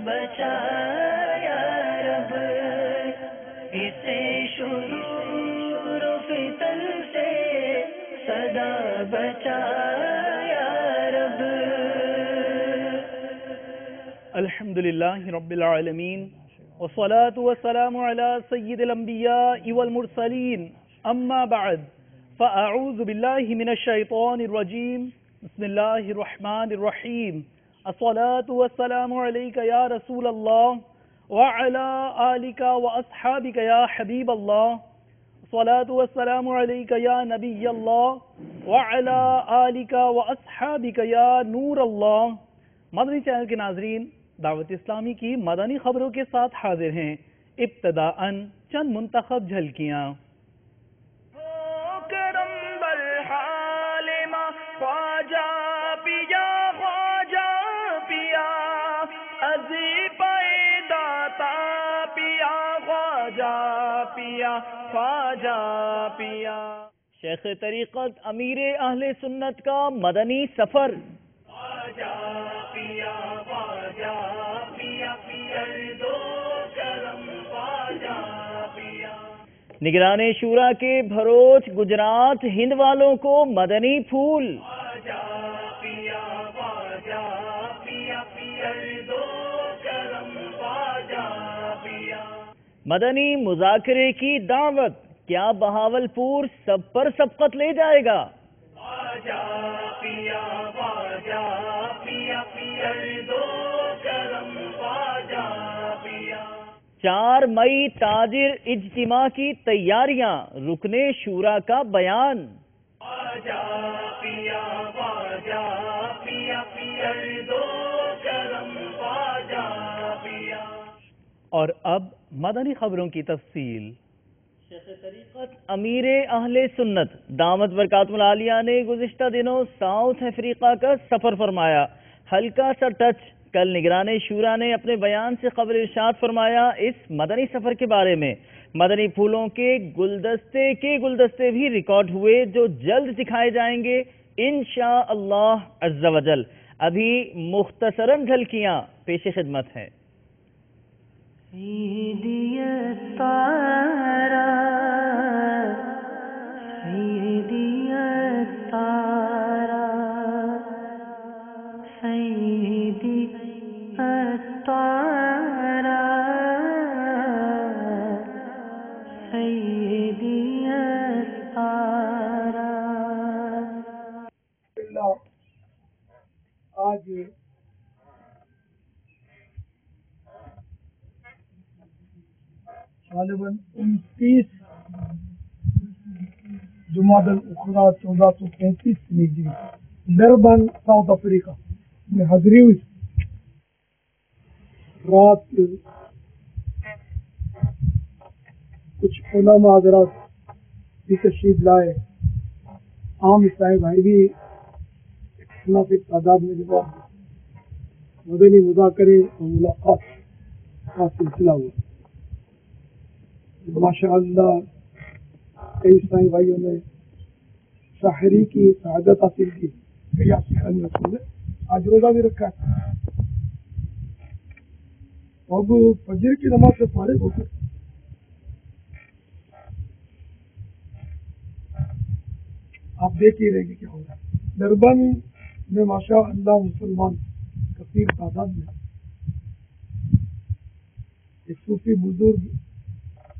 بچا یا رب، اسے شرور و فتن سے سدا بچا یا رب۔ الحمد للہ رب العالمین، والصلاة والسلام على سید الانبیاء والمرسلین، اما بعد فاعوذ باللہ من الشیطان الرجیم، بسم اللہ الرحمن الرحیم، الصلاة والسلام علیک یا رسول اللہ وعلى آلک واصحابک یا حبیب اللہ، الصلاة والسلام علیک یا نبی اللہ وعلى آلک واصحابک یا نور اللہ۔ مدنی چینل کے ناظرین، دعوت اسلامی کی مدنی خبروں کے ساتھ حاضر ہیں۔ ابتداءً چند منتخب جھلکیاں۔ کرم بالحال ما خواجہ پیا، خواجہ پیا ازی پیداتا پیا، خواجہ پیا، خواجہ پیا۔ شیخ طریقت امیر اہل سنت کا مدنی سفر۔ خواجہ پیا، خواجہ پیا، پیا دو کرم خواجہ پیا۔ نگران شورا کے بھروچ گجرات ہند والوں کو مدنی پھول۔ خواجہ پیا، خواجہ پیا، پیا دو کرم خواجہ پیا۔ مدنی مذاکرے کی دعوت، کیا بہاولپور سب پر سبقت لے جائے گا؟ خواجہ پیا، خواجہ پیا، پیا دو کرم خواجہ پیا۔ 4 مئی تاجر اجتماع کی تیاریاں، رکن شورا کا بیان۔ خواجہ پیا، خواجہ پیا، پیا دو کرم خواجہ پیا۔ اور اب مدنی خبروں کی تفصیل۔ شیخ طریقت امیر اہل سنت دامت برکاتہ العالیہ نے گزشتہ دنوں ساؤتھ افریقہ کا سفر فرمایا۔ ہلکا سا ٹچ کل نگران شورا نے اپنے بیان سے خبر ارشاد فرمایا اس مدنی سفر کے بارے میں۔ مدنی پھولوں کے گلدستے بھی ریکارڈ ہوئے، جو جلد دکھائے جائیں گے انشاءاللہ عز و جل۔ ابھی مختصراً جھلکیاں پیش خدمت ہیں۔ سیدی الطارا، سیدی الطارا، سیدی الطارا، سیدی الطارا۔ آج غالباً 29 جمادی الاخری 1435 ہجری ڈربن ساؤتھ افریقہ میں حاضری ہوئی۔ رات کچھ علماء حضرات بھی تشریف لائے، عام عیسائی بھائی بھی مناسب تعداد میں جب مدنی مذاکرے اور ملاقات کا سلسلہ ہوا۔ ماشاء اللہ کئی عیسائی بھائیوں نے سحری کی سعادت حاصل کی، کئی نے آج روزہ بھی رکھا ہے۔ اب فجر کی نماز سے فارغ ہو کر آپ دیکھ ہی رہے گے کیا ہوگا۔ ڈربن میں ماشاء اللہ مسلمان کثیر تعداد میں، ایک صوفی بزرگ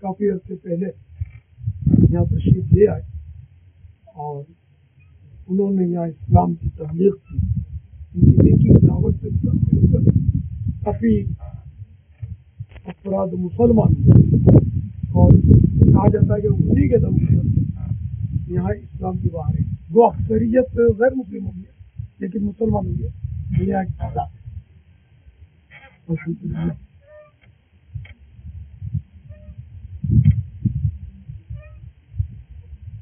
کافی عرصے پہلے یہاں تشریف لے آئے اور انہوں نے یہاں اسلام کی تبلیغ کی، ان کی نیکی کی دعوت سے کافی افراد مسلمان ہوئے اور کہا جاتا ہے کہ انہی کے دم سے یہاں اسلام کی باہر ہے۔ وہ اکثریت غیر مسلم ہوئی ہے لیکن مسلمان ہوئی ہے، دنیا کی تعداد ہے الحمدللہ۔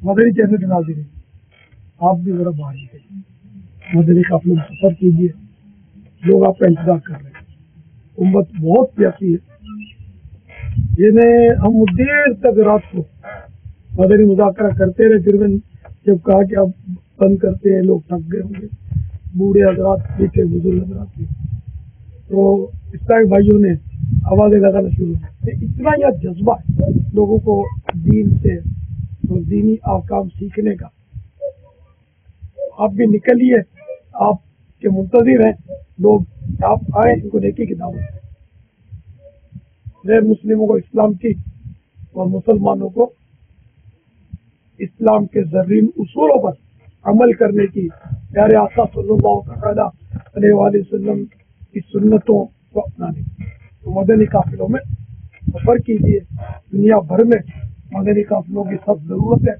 مدنی چینل کے ناظرین، آپ بھی ذرا باہر نکلیے، مدنی قافلے میں سفر کیجیے، لوگ آپ کا انتظار کر رہے ہیں۔ امت بہت پیاسی ہے، جنہیں ہم دیر تک رات کو مدنی مذاکرہ کرتے رہے، پھر میں جب کہا کہ اب بند کرتے ہیں، لوگ تھک گئے ہوں گے، بوڑھے حضرات بھی تھے، بزرگ حضرات بھی، تو اسلامی بھائیوں نے آوازیں لگانا شروع کی. اتنا یہ جذبہ ہے لوگوں کو دین سے اور دینی احکام سیکھنے کا. آپ بھی نکلیے, آپ کے منتظر ہیں لوگ, آپ آئے, ان کو نیکی کی دعوت دیں. غیر مسلموں کو اسلام کی اور مسلمانوں کو اسلام کے زرین اصولوں پر عمل کرنے کی, پیارے آقا صلی اللہ تعالیٰ علیہ وآلہ وسلم کی سنتوں کو اپنانے کی. تو مدنی قافلوں میں سفر کیجیے. دنیا بھر میں مدنی قافلوں کی سخت ضرورت ہے,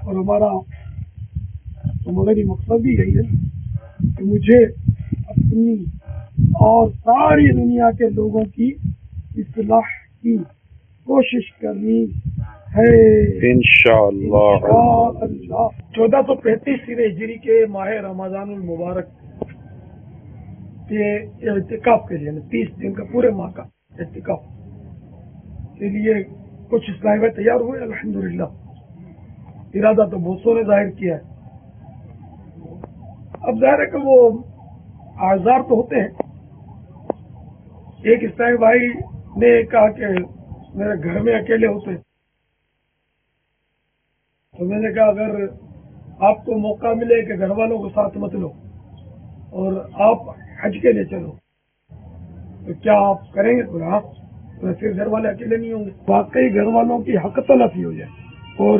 اور ہمارا مدنی مقصد بھی یہی ہے کہ مجھے اپنی اور ساری دنیا کے لوگوں کی اصلاح کی کوشش کرنی ہے انشاءاللہ. 1435 ہجری کے ماہ رمضان المبارک کے اعتکاف کے لیے, 30 دن کا پورے ماہ کا اعتکاف کے لیے کچھ اصلاح میں تیار ہوئے الحمدللہ. ارادہ تو بہت سو نے ظاہر کیا ہے. اب ظاہر ہے کہ وہ آزار تو ہوتے ہیں. ایک اسلامی بھائی نے کہا کہ میرے گھر میں اکیلے ہوتے, تو میں نے کہا اگر آپ کو موقع ملے کہ گھر والوں کو ساتھ مت لو اور آپ حج کے لیے چلو تو کیا آپ کریں گے؟ تو ہاں, پھر گھر والے اکیلے نہیں ہوں گے. واقعی گھر والوں کی حق تلفی ہو جائے اور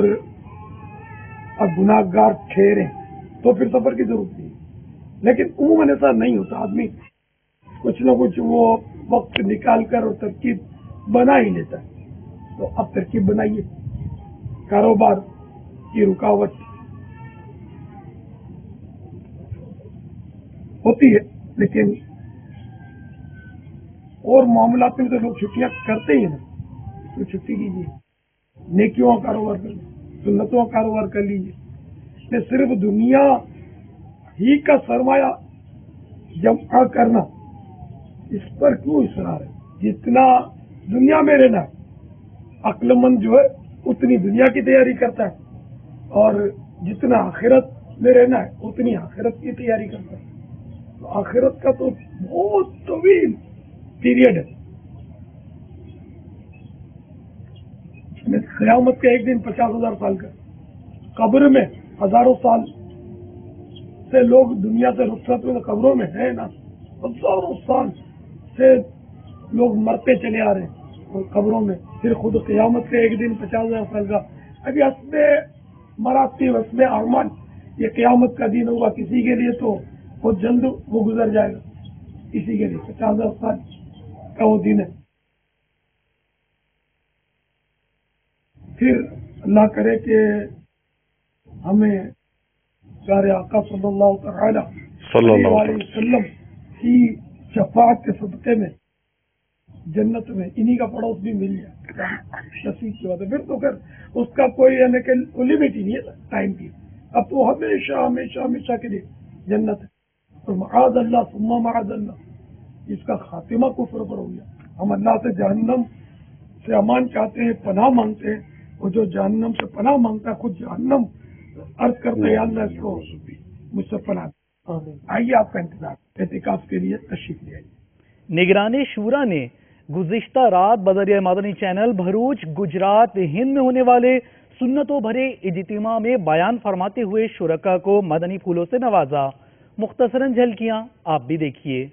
اب گناہ گار ٹھہریں تو پھر سفر کی ضرورت نہیں. لیکن عموماً ایسا نہیں ہوتا. آدمی کچھ نہ کچھ وہ وقت نکال کر اور ترکیب بنا ہی لیتا ہے. تو اب ترکیب بنائیے. کاروبار کی رکاوٹ ہوتی ہے لیکن اور معاملات میں تو لوگ چھٹیاں کرتے ہی نا, تو چھٹی کیجیے. نیکیوں کا کاروبار کر لیجیے, سنتوں کا کاروبار کر لیجیے. یہ صرف دنیا ہی کا سرمایہ جمع کرنا, اس پر کیوں اصرار ہے؟ جتنا دنیا میں رہنا ہے, عقل مند جو ہے اتنی دنیا کی تیاری کرتا ہے, اور جتنا آخرت میں رہنا ہے اتنی آخرت کی تیاری کرتا ہے. تو آخرت کا تو بہت طویل پیریڈ ہے. قیامت کا ایک دن 50,000 سال کا, قبر میں ہزاروں سال سے لوگ دنیا سے رخصت ہوئے قبروں میں ہیں نا, ہزاروں سال سے لوگ مرتے چلے آ رہے ہیں اور قبروں میں. پھر خود قیامت کا ایک دن 50,000 سال کا. ابھی حسب مراتب حسب اعمال یہ قیامت کا دن ہوگا. کسی کے لیے تو بہت جلد وہ گزر جائے گا, کسی کے لیے 50,000 سال کا وہ دن ہے. پھر اللہ کرے کہ ہمیں پیارے آقا صلی اللہ تعالی علیہ وسلم کی شفاعت کے صدقے میں جنت میں انہی کا پڑوس بھی مل جائے. نصیب کی بات ہے. پھر تو اس کا کوئی یعنی کہ لمٹ ہی نہیں ہے ٹائم کی. اب تو ہمیشہ ہمیشہ ہمیشہ کے لیے جنت ہے. اور معاذ اللہ ثم معاذ اللہ اس کا خاتمہ کفر پر ہو گیا. ہم اللہ سے جہنم سے امان چاہتے ہیں, پناہ مانگتے ہیں, اور جو جہنم سے پناہ مانگتا ہے خود جہنم عرض کرتے ہیں اللہ اس کو مجھ سے پناہ. آئیے آپ کا انتظار اعتکاف کے لیے تشریف لے آئیے. نگران شورا نے گزشتہ رات بذریعہ مدنی چینل بھروچ گجرات ہند میں ہونے والے سنتوں بھرے اجتماع میں بیان فرماتے ہوئے شرکا کو مدنی پھولوں سے نوازا. مختصراً جھلکیاں آپ بھی دیکھیے.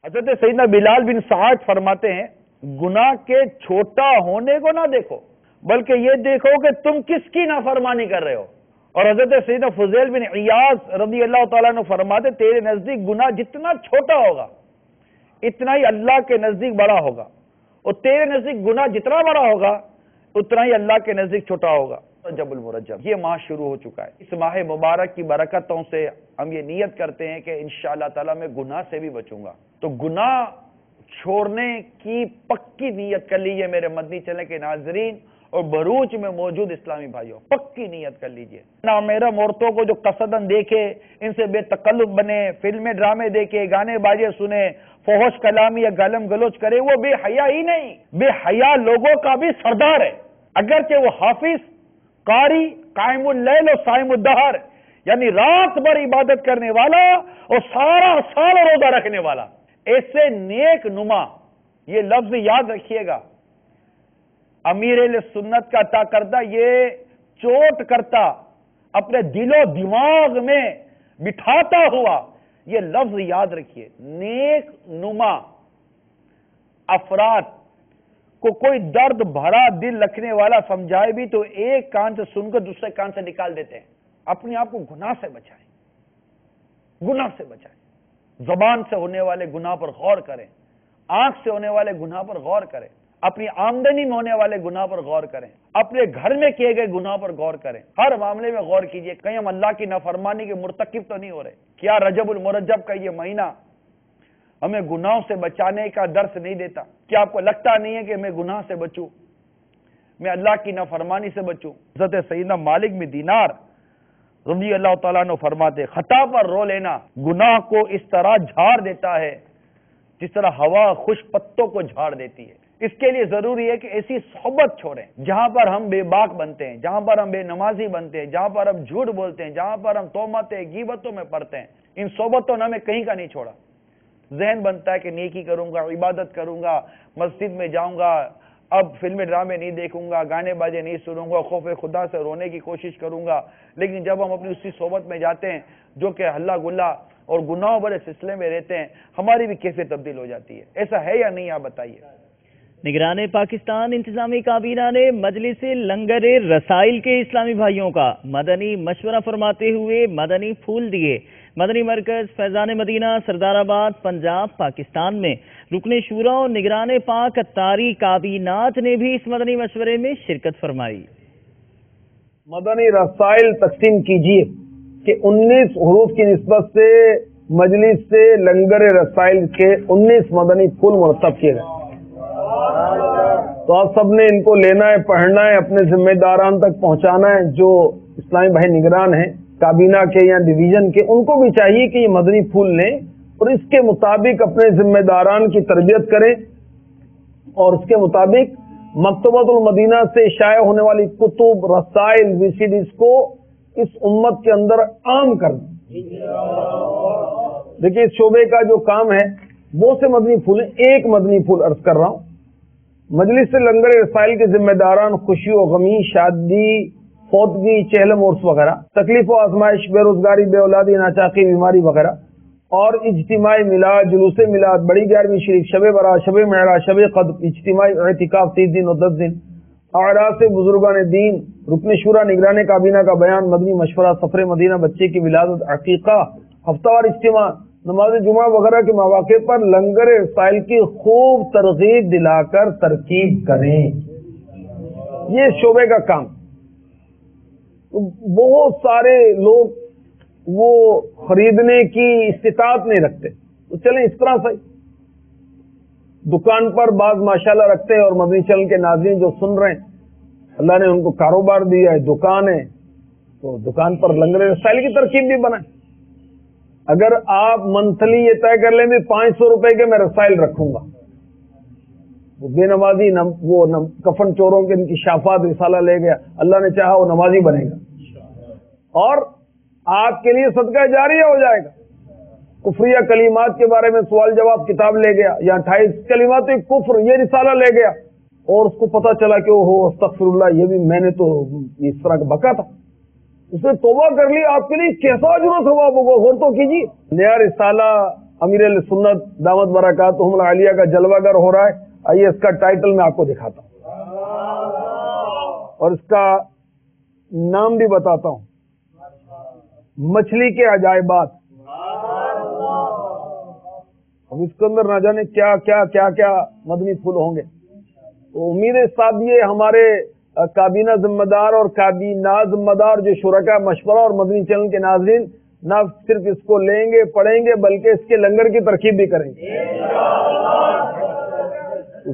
حضرت سیدنا بلال بن سعد فرماتے ہیں گناہ کے چھوٹا ہونے کو نہ دیکھو بلکہ یہ دیکھو کہ تم کس کی نافرمانی کر رہے ہو. اور حضرت سیدنا فضیل بن عیاض رضی اللہ تعالیٰ عنہ فرماتے تیرے نزدیک گناہ جتنا چھوٹا ہوگا اتنا ہی اللہ کے نزدیک بڑا ہوگا, اور تیرے نزدیک گناہ جتنا بڑا ہوگا اتنا ہی اللہ کے نزدیک چھوٹا ہوگا. رجب المرجب یہ ماہ شروع ہو چکا ہے. اس ماہ مبارک کی برکتوں سے ہم یہ نیت کرتے ہیں کہ انشاءاللہ تعالیٰ میں گناہ سے بھی بچوں گا. تو گناہ چھوڑنے کی پکی نیت کر لیجئے میرے مدنی چینل کے ناظرین اور بھروچ میں موجود اسلامی بھائیوں, پکی نیت کر لیجئے. نامیرم عورتوں کو جو قصدن دیکھے, ان سے بے تکلف بنے, فلمیں ڈرامے دیکھے, گانے باجے سنے, فحش کلامی یا گالم گلوچ کرے, وہ بے حیا ہی نہیں, بے حیا لوگوں کا بھی سردار ہے. اگرچہ وہ حافظ, قاری, قائم اللیل اور صائم الدہر یعنی رات بھر عبادت کرنے والا اور سارا سال روزہ رکھنے والا, ایسے نیک نما، یہ لفظ یاد رکھیے گا، امیر اہل سنت کا عطا کردہ یہ چوٹ کرتا، اپنے دل و دماغ میں بٹھاتا ہوا، یہ لفظ یاد رکھیے، نیک نما افراد کو کوئی درد بھرا دل رکھنے والا سمجھائے بھی تو ایک کان سے سن کر دوسرے کان سے نکال دیتے ہیں۔ اپنے آپ کو گناہ سے بچائیں، گناہ سے بچائیں، زبان سے ہونے والے گناہ پر غور کریں، آنکھ سے ہونے والے گناہ پر غور کریں، اپنی آمدنی میں ہونے والے گناہ پر غور کریں، اپنے گھر میں کیے گئے گناہ پر غور کریں، ہر معاملے میں غور کیجئے، کہیں ہم اللہ کی نافرمانی کے مرتکب تو نہیں ہو رہے۔ کیا رجب المرجب کا یہ مہینہ ہمیں گناہوں سے بچانے کا درس نہیں دیتا؟ کیا آپ کو لگتا نہیں ہے کہ میں گناہ سے بچوں، میں اللہ کی نافرمانی سے بچوں؟ حضرت سیدنا مالک بن دینار رضی اللہ تعالیٰ عنہ فرماتے، خطا پر رو لینا گناہ کو اس طرح جھاڑ دیتا ہے جس طرح ہوا خشک پتوں کو جھاڑ دیتی ہے۔ اس کے لیے ضروری ہے کہ ایسی صحبت چھوڑیں جہاں پر ہم بے باک بنتے ہیں، جہاں پر ہم بے نمازی بنتے ہیں، جہاں پر ہم جھوٹ بولتے ہیں، جہاں پر ہم تہمتیں غیبتوں میں پڑتے ہیں۔ ان صحبتوں نے ہمیں کہیں کا نہیں چھوڑا۔ ذہن بنتا ہے کہ نیکی کروں گا، عبادت کروں گا، مسجد میں جاؤں گا، اب فلمیں ڈرامے نہیں دیکھوں گا، گانے باجے نہیں سنوں گا، خوف خدا سے رونے کی کوشش کروں گا۔ لیکن جب ہم اپنی اسی صحبت میں جاتے ہیں جو کہ ہلا گلا اور گناہوں بڑے سلسلے میں رہتے ہیں، ہماری بھی کیسے تبدیل ہو جاتی ہے؟ ایسا ہے یا نہیں، آپ بتائیے۔ نگران پاکستان انتظامی کابینہ نے مجلس لنگر رسائل کے اسلامی بھائیوں کا مدنی مشورہ فرماتے ہوئے مدنی پھول دیے۔ مدنی مرکز فیضان مدینہ سردار آباد پنجاب پاکستان میں رکن شورا اور نگران پاک اتاری کابینات نے بھی اس مدنی مشورے میں شرکت فرمائی۔ مدنی رسائل تقسیم کیجیے کہ 19 حروف کی نسبت سے مجلس سے لنگر رسائل کے 19 مدنی پھول مرتب کیے گئے، تو آپ سب نے ان کو لینا ہے، پڑھنا ہے، اپنے ذمہ داران تک پہنچانا ہے۔ جو اسلامی بھائی نگران ہیں کابینہ کے یا ڈویژن کے، ان کو بھی چاہیے کہ یہ مدنی پھول لیں اور اس کے مطابق اپنے ذمہ داران کی تربیت کریں، اور اس کے مطابق مکتبۃ المدینہ سے شائع ہونے والی کتب، رسائل، VCDs کو اس امت کے اندر عام کر دیں۔ دیکھیے اس شعبے کا جو کام ہے، بہت سے مدنی پھول ہیں، ایک مدنی پھول عرض کر رہا ہوں۔ مجلس سے لنگر رسائل کے ذمہ داران خوشی و غمی، شادی، فوتگی، چہلم عرس وغیرہ، تکلیف و آزمائش، بے روزگاری، بے اولادی، ناچاقی، بیماری وغیرہ، اور اجتماعی میلاد، جلوس میلاد، بڑی 11ویں شریف، شب برات، شب معراج، شب قدر، اجتماعی اعتکاف 30 دن اور 10 دن، اعراض سے بزرگان دین، رکن شورا نگران کابینہ کا بیان، مدنی مشورہ، سفر مدینہ، بچے کی ولادت، عقیقہ، ہفتہ وار اجتماع، نماز جمعہ وغیرہ کے مواقع پر لنگر رسائل کی خوب ترغیب دلا کر ترکیب کریں۔ یہ شعبے کا کام۔ بہت سارے لوگ وہ خریدنے کی استطاعت نہیں رکھتے، تو چلیں اس طرح سے دکان پر بعض ماشاءاللہ رکھتے ہیں، اور مدنی چینل کے ناظرین جو سن رہے ہیں، اللہ نے ان کو کاروبار دیا ہے، دکان ہے، تو دکان پر لنگر رسائل کی ترکیب بھی بنائیں۔ اگر آپ منتھلی یہ طے کر لیں بھی 500 روپے کے میں رسائل رکھوں گا، وہ بے نمازی وہ کفن چوروں کے انکشافات رسالہ لے گیا، اللہ نے چاہا وہ نمازی بنے گا، اور آپ کے لیے صدقہ جاریہ ہو جائے گا۔ کفریہ کلمات کے بارے میں سوال جواب کتاب لے گیا، یا 28 کلمات کفر یہ رسالہ لے گیا، اور اس کو پتا چلا کہ اوہو استغفر اللہ، یہ بھی میں نے تو اس طرح کا بکا تھا، اس نے توبہ کر لی، آپ کے لیے کیسا اجر و ثواب ہوگا، غور تو کیجیے۔ نیا رسالہ امیر اہل سنت دامت برکاتہم العالیہ کا جلوہ گر ہو رہا ہے، آئیے اس کا ٹائٹل میں آپ کو دکھاتا ہوں اور اس کا نام بھی بتاتا ہوں، مچھلی کے عجائبات۔ اب اس کے اندر نہ جانے کیا کیا کیا کیا مدنی پھول ہوں گے۔ تو امید ہے صاحب یہ ہمارے کابینہ ذمہ دار اور کابینہ ذمہ دار جو شرکا مشورہ اور مدنی چینل کے ناظرین نہ صرف اس کو لیں گے پڑھیں گے بلکہ اس کے لنگر کی ترکیب بھی کریں گے۔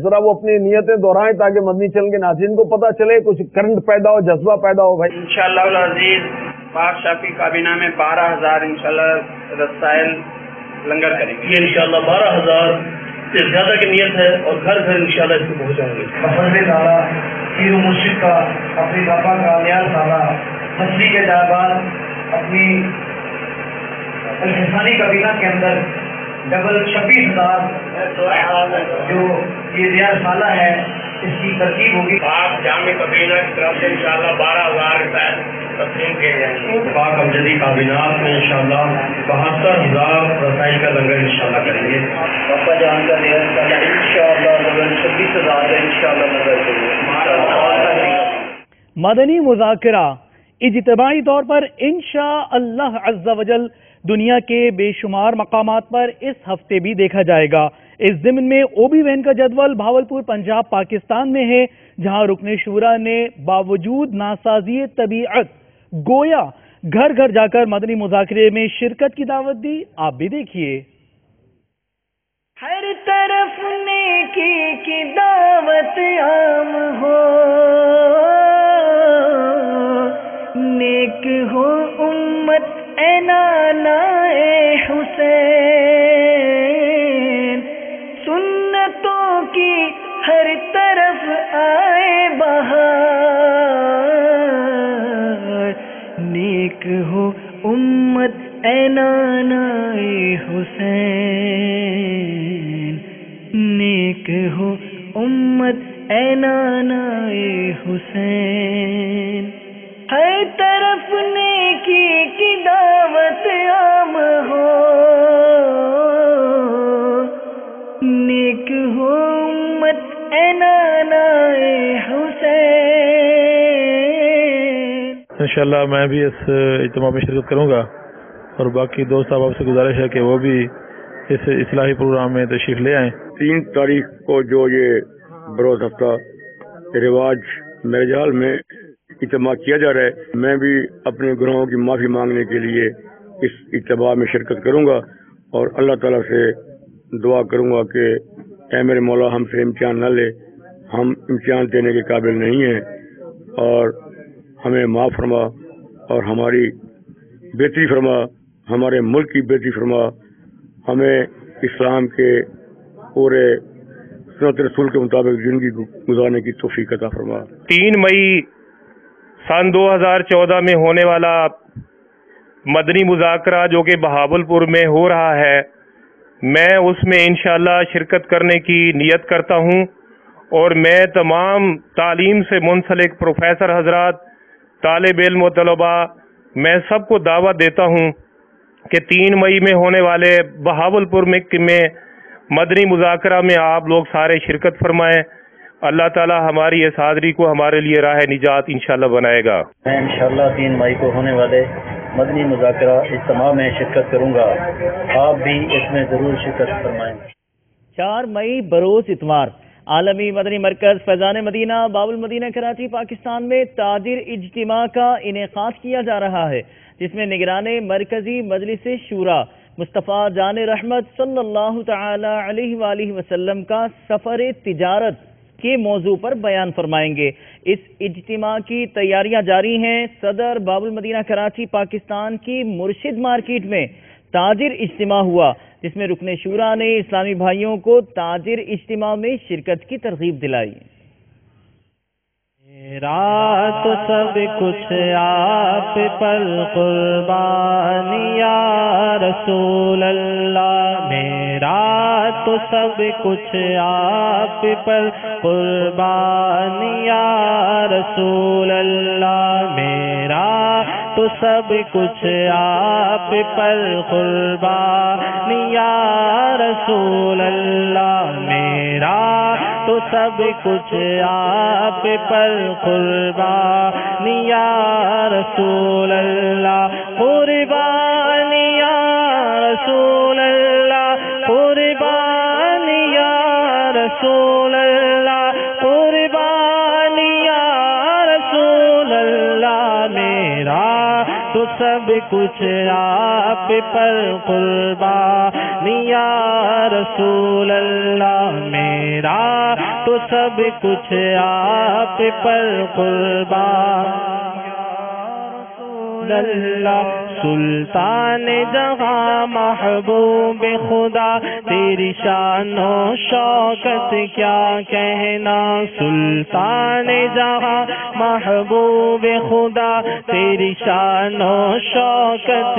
ذرا وہ اپنی نیتیں دہرائیں تاکہ مدنی چینل کے ناظرین کو پتہ چلے، کچھ کرنٹ پیدا ہو، جذبہ پیدا ہو۔ بھائی انشاءاللہ العزیز پاک شافی کابینہ میں 12,000 انشاءاللہ رسائل لنگر کریں گے۔ یہ انشاءاللہ 12,000 سے زیادہ کی نیت ہے، اور گھر گھر انشاءاللہ اس کو پہنچائیں گے۔ پسند دارا پیر و مرشد کا، اپنی بابا کا نیاز دارا، مچھلی کے جائبات اپنی الحسانی کابینہ کے اندر ڈبل 26,000 جو یہ نیا سالہ ہے اس کی ترتیب ہوگی. پاک جامع کابینہ کی طرف سے انشاءاللہ 12,000 روپے تقسیم کیے جائیں گے. پاک امجدی کابینات میں انشاءاللہ 72,000 رسائل کا لنگر انشاءاللہ کریں گے. پاپا جان کا نیا سالہ انشاءاللہ 26,000 کا انشاءاللہ نظر کریں. مدنی مذاکرہ اجتماعی طور پر انشاءاللہ عز و جل دنیا کے بے شمار مقامات پر اس ہفتے بھی دیکھا جائے گا. اس ضمن میں او بی وین کا جدول بھاولپور پنجاب پاکستان میں ہے، جہاں رکن شورا نے باوجود ناسازی طبیعت گویا گھر گھر جا کر مدنی مذاکرے میں شرکت کی دعوت دی. آپ بھی دیکھیے. ہر طرف نیکی کی دعوت عام ہو، نیک ہو امت اے نانا اے حسین، سنتوں کی ہر طرف آئے بہار، نیک ہو امت اے نانا اے حسین، نیک ہو امت اے نانا اے حسین. ہر طرف نیکی کی دعوت عام ہو، نیک ہو امت اے نانا اے حسین. انشاءاللہ میں بھی اس اجتماع میں شرکت کروں گا، اور باقی دوست احباب سے گزارش ہے کہ وہ بھی اس اصلاحی پروگرام میں تشریف لے آئیں. 3 تاریخ کو جو یہ بروز ہفتہ رواج میرے حال میں اجتماع کیا جا رہا ہے، میں بھی اپنے گناہوں کی معافی مانگنے کے لیے اس اجتماع میں شرکت کروں گا، اور اللہ تعالیٰ سے دعا کروں گا کہ اے میرے مولا ہم سے امتحان نہ لے، ہم امتحان دینے کے قابل نہیں ہیں، اور ہمیں معاف فرما اور ہماری بہتری فرما، ہمارے ملک کی بہتری فرما، ہمیں اسلام کے پورے سنت رسول کے مطابق زندگی گزارنے کی توفیق عطا فرما. 3 مئی سن 2014 میں ہونے والا مدنی مذاکرہ جو کہ بہاولپور میں ہو رہا ہے، میں اس میں انشاءاللہ شرکت کرنے کی نیت کرتا ہوں، اور میں تمام تعلیم سے منسلک پروفیسر حضرات، طالب علم و طلباء، میں سب کو دعوت دیتا ہوں کہ 3 مئی میں ہونے والے بہاولپور میں مدنی مذاکرہ میں آپ لوگ سارے شرکت فرمائیں. اللہ تعالی ہماری اس حاضری کو ہمارے لیے راہ نجات انشاءاللہ بنائے گا. میں انشاءاللہ 3 مئی کو ہونے والے مدنی مذاکرہ اجتماع میں شرکت کروں گا، آپ بھی اس میں ضرور شرکت فرمائیں. 4 مئی بروز اتوار عالمی مدنی مرکز فیضان مدینہ باب المدینہ کراچی پاکستان میں تاجر اجتماع کا انعقاد کیا جا رہا ہے، جس میں نگران مرکزی مجلس شورا مصطفیٰ جان رحمت صلی اللہ تعالی علیہ وآلہ وسلم کا سفر تجارت کے موضوع پر بیان فرمائیں گے. اس اجتماع کی تیاریاں جاری ہیں. صدر باب المدینہ کراچی پاکستان کی مرشد مارکیٹ میں تاجر اجتماع ہوا، جس میں رکن شورا نے اسلامی بھائیوں کو تاجر اجتماع میں شرکت کی ترغیب دلائی. میرا تو سب کچھ آپ پر قربان یا رسول اللہ، میرا تو سب کچھ آپ پر قربان یا رسول اللہ، میرا تو سب کچھ آپ پر قربان یا رسول اللہ، میرا تو سب کچھ آپ پر قربان یا رسول اللہ، قربان یا رسول اللہ، قربان یا رسول اللہ، قربان یا رسول اللہ، میرا تو سب کچھ آپ پر قربان یا رسول اللہ، میرا تو سب کچھ آپ پر قربان اللہ. سلطان جہاں محبوب خدا تیری شان و شوکت کیا کہنا، سلطان جہاں محبوب خدا تیری شان و شوکت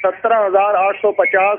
17,850,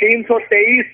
323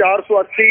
480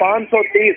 530,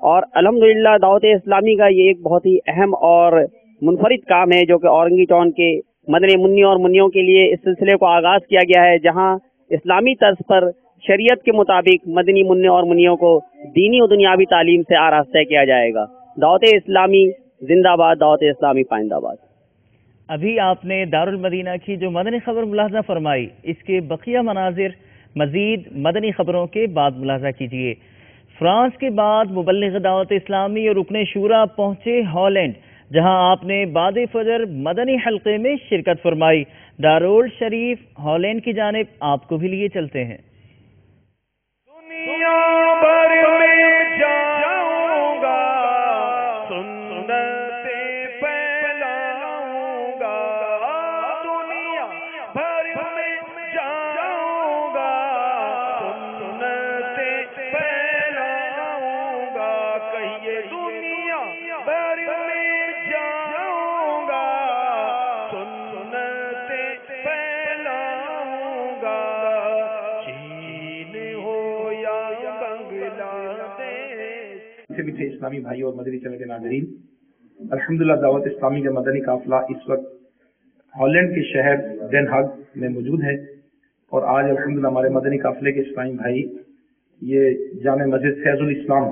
اور الحمدللہ دعوت اسلامی کا یہ ایک بہت ہی اہم اور منفرد کام ہے جو کہ اورنگی ٹاؤن کے مدنی منیوں اور منیوں کے لیے اس سلسلے کو آغاز کیا گیا ہے، جہاں اسلامی طرز پر شریعت کے مطابق مدنی منوں اور منیوں کو دینی و دنیاوی تعلیم سے آراستہ کیا جائے گا۔ دعوت اسلامی زندہ باد، دعوت اسلامی پائندہ باد۔ ابھی آپ نے دارالمدینہ کی جو مدنی خبر ملاحظہ فرمائی، اس کے بقیہ مناظر مزید مدنی خبروں کے بعد ملاحظہ کیجیے۔ فرانس کے بعد مبلغ دعوت اسلامی اور رکن شورا پہنچے ہالینڈ، جہاں آپ نے بعد فجر مدنی حلقے میں شرکت فرمائی۔ دارول شریف ہالینڈ کی جانب آپ کو بھی لیے چلتے ہیں۔ دنیا بھر میں جاؤں گا، سنتیں پھیلاؤں گا، دنیا بھر میں جاؤں گا، سنتیں پھیلاؤں گا، کہیے دنیا بھر میں جاؤں گا، سنتیں پھیلاؤں گا، چین ہو یا بنگلہ دیش۔ میٹھے اسلامی بھائی اور مدنی چینل کے ناظرین، الحمدللہ دعوت اسلامی کا مدنی قافلہ اس وقت ہالینڈ کے شہر ڈین ہاگ میں موجود ہے، اور آج الحمدللہ ہمارے مدنی قافلے کے اسلامی بھائی یہ جامع مسجد فیض الاسلام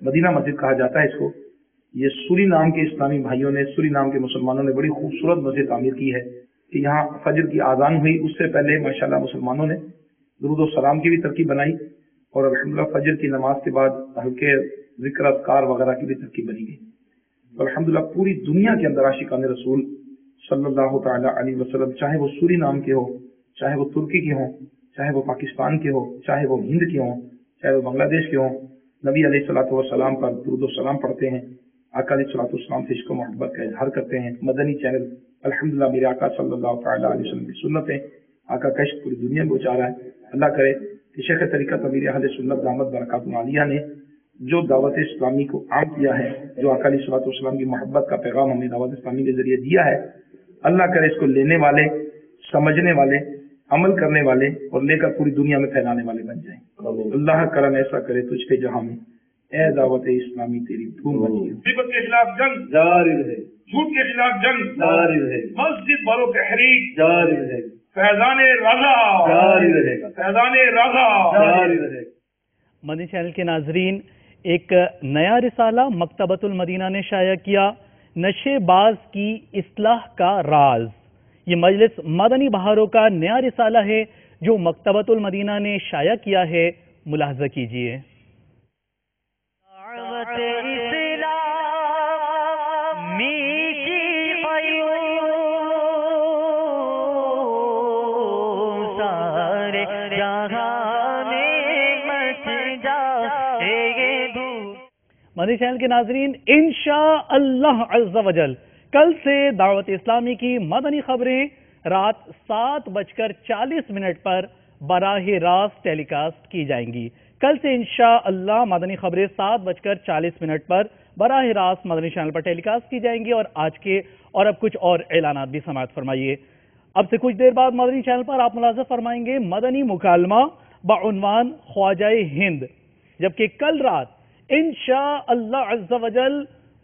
مدینہ مسجد کہا جاتا ہے اس کو، یہ سوری نام کے اسلامی بھائیوں نے، سوری نام کے مسلمانوں نے بڑی خوبصورت مسجد تعمیر کی ہے کہ یہاں فجر کی آذان ہوئی، اس سے پہلے ماشاءاللہ مسلمانوں نے درود و سلام کی بھی ترکیب بنائی، اور الحمدللہ فجر کی نماز کے بعد ہلکے ذکر اذکار وغیرہ کی بھی ترکیب بنی گئی۔ تو الحمدللہ پوری دنیا کے اندر عاشقان رسول صلی اللہ تعالی علیہ وسلم، چاہے وہ سوری نام کے ہو، چاہے وہ ترکی کے ہوں، چاہے وہ پاکستان کے ہو، چاہے وہ ہند کے ہوں، چاہے وہ بنگلہ دیش کے ہوں، نبی علیہ الصلوۃ والسلام پر درود و سلام پڑھتے ہیں، آقا علیہ الصلوۃ والسلام سے عشق و محبت کا اظہار کرتے ہیں۔ مدنی چینل الحمدللہ میرے آقا صلی اللہ تعالی علیہ وسلم کی سنتیں آقا کا عشق پوری دنیا میں پہنچا رہا ہے۔ اللہ کرے کہ شیخ طریقت امیر اہل سنت دامت برکاتہ عالیہ نے جو دعوت اسلامی کو عام کیا ہے، جو آقا علیہ الصلوۃ والسلام کی محبت کا پیغام ہمیں دعوت اسلامی کے ذریعے دیا ہے، اللہ کرے اس کو لینے والے، سمجھنے والے، عمل کرنے والے اور لے کر پوری دنیا میں پھیلانے والے بن جائیں۔ اللہ کرم ایسا کرے تجھ پہ جہاں میں، اے دعوت اسلامی تیری دھوم بنی۔ غیبت کے خلاف جنگ جاری رہے، جھوٹ کے خلاف جنگ جاری رہے، مسجد والوں کے تحریک جاری رہے، فیضان رضا جاری رہے گا، فیضان رضا جاری رہے گا۔ مدنی چینل کے ناظرین، ایک نیا رسالہ مکتبۃ المدینہ نے شائع کیا، نشے باز کی اصلاح کا راز۔ یہ مجلس مدنی بہاروں کا نیا رسالہ ہے جو مکتبۃ المدینہ نے شائع کیا ہے، ملاحظہ کیجیے۔ مدنی چینل کے ناظرین، انشاءاللہ عز و جل کل سے دعوت اسلامی کی مدنی خبریں رات 7:40 پر براہ راست ٹیلی کاسٹ کی جائیں گی۔ کل سے انشاءاللہ مدنی خبریں 7:40 پر براہ راست مدنی چینل پر ٹیلی کاسٹ کی جائیں گی۔ اور آج کے اور اب کچھ اور اعلانات بھی سماعت فرمائیے۔ اب سے کچھ دیر بعد مدنی چینل پر آپ ملاحظہ فرمائیں گے مدنی مکالمہ بعنوان خواجہ ہند، جبکہ کل رات انشاءاللہ عز و جل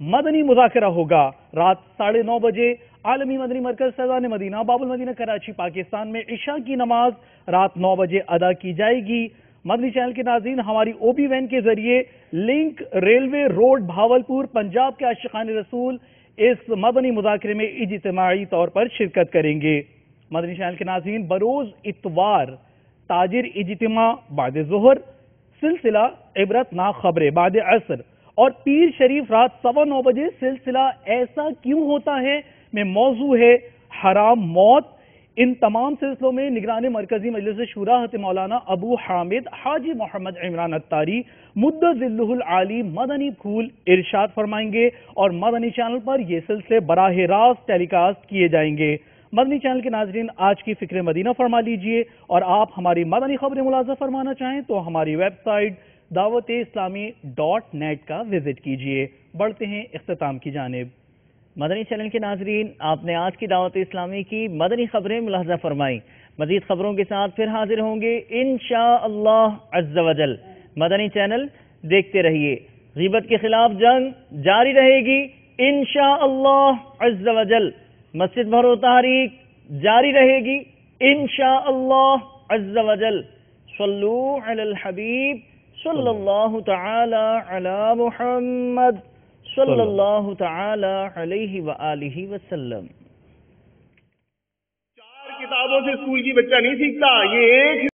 مدنی مذاکرہ ہوگا رات 9:30 بجے عالمی مدنی مرکز فیضان مدینہ باب المدینہ کراچی پاکستان میں عشاء کی نماز رات 9 بجے ادا کی جائے گی۔ مدنی چینل کے ناظرین، ہماری او بی وین کے ذریعے link railway road Bahawalpur Punjab کے عاشقان رسول اس مدنی مذاکرے میں اجتماعی طور پر شرکت کریں گے۔ مدنی چینل کے ناظرین، بروز اتوار تاجر اجتماع بعد ظہر، سلسلہ عبرت ناک خبریں بعد عصر، اور پیر شریف رات 9:15 بجے سلسلہ ایسا کیوں ہوتا ہے میں موضوع ہے حرام موت۔ ان تمام سلسلوں میں نگران مرکزی مجلس شورا حضرت مولانا ابو حامد حاجی محمد عمران اتاری مد ذلہ العالی مدنی پھول ارشاد فرمائیں گے، اور مدنی چینل پر یہ سلسلے براہ راست ٹیلی کاسٹ کیے جائیں گے۔ مدنی چینل کے ناظرین، آج کی فکر مدینہ فرما لیجئے، اور آپ ہماری مدنی خبریں ملاحظہ فرمانا چاہیں تو ہماری ویب سائٹ dawat-islami.net کا وزٹ کیجئے۔ بڑھتے ہیں اختتام کی جانب۔ مدنی چینل کے ناظرین، آپ نے آج کی دعوت اسلامی کی مدنی خبریں ملاحظہ فرمائیں۔ مزید خبروں کے ساتھ پھر حاضر ہوں گے انشاءاللہ عز و جل۔ مدنی چینل دیکھتے رہیے۔ غیبت کے خلاف جنگ جاری رہے گی انشاءاللہ عز و جل. مسجد بھرو تحریک جاری رہے گی انشاءاللہ عز و جل. صلو علی الحبیب صلی اللہ تعالی علی محمد صلی اللہ تعالی علیہ وآلہ وسلم. کتابوں سے اسکول کی بچہ نہیں سیکھتا، یہ ایک